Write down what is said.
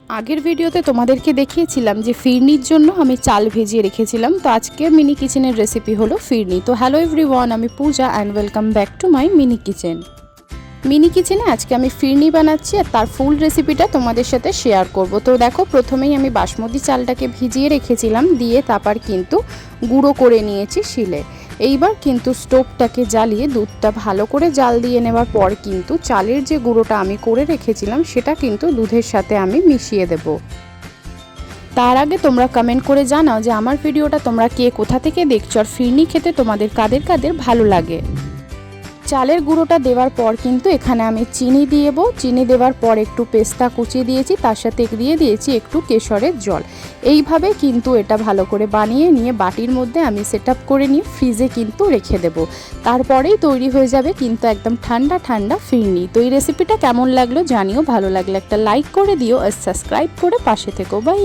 আগের ভিডিওতে তোমাদেরকে দেখিয়েছিলাম যে ফিরনির জন্য আমি চাল ভিজিয়ে রেখেছিলাম। তো আজকে মিনি কিচেনের রেসিপি হলো ফিরনি। তো হ্যালো এভরিওয়ান, আমি Puja and welcome back to my mini kitchen. Mini কিচেনে আজকে আমি ফিরনি বানাচ্ছি আর তার ফুল রেসিপিটা তোমাদের সাথে শেয়ার করব। তো দেখো, প্রথমেই আমি বাসমতি চালটাকে ভিজিয়ে রেখেছিলাম, দিয়ে তারপর কিন্তু গুঁড়ো করে নিয়েছি শিলে। এইবার কিন্তু স্টোভটাকে জ্বালিয়ে দুধটা ভালো করে জাল দিয়ে নেওয়ার পর কিন্তু চালের যে গুঁড়োটা আমি করে রেখেছিলাম সেটা কিন্তু দুধের সাথে আমি মিশিয়ে দেব। তার আগে তোমরা কমেন্ট করে জানাও যে আমার ভিডিওটা তোমরা কে কোথা থেকে দেখছো আর ফিরনি খেতে তোমাদের কাদের কাদের ভালো লাগে। চালের গুঁড়োটা দেওয়ার পর কিন্তু এখানে আমি চিনি দেব। চিনি দেওয়ার পর একটু পেস্তা কুচি দিয়েছি, তার সাথে দিয়ে দিয়েছি একটু কেশরের জল। এইভাবে কিন্তু এটা ভালো করে বানিয়ে নিয়ে বাটির মধ্যে আমি সেট আপ করে নিয়ে ফ্রিজে কিন্তু রেখে দেব। তারপরেই তৈরি হয়ে যাবে কিন্তু একদম ঠান্ডা ঠান্ডা ফিরনি। তো এই রেসিপিটা কেমন লাগলো জানিও, ভালো লাগলে একটা লাইক করে দিও আর সাবস্ক্রাইব করে পাশে থেকো। বাই।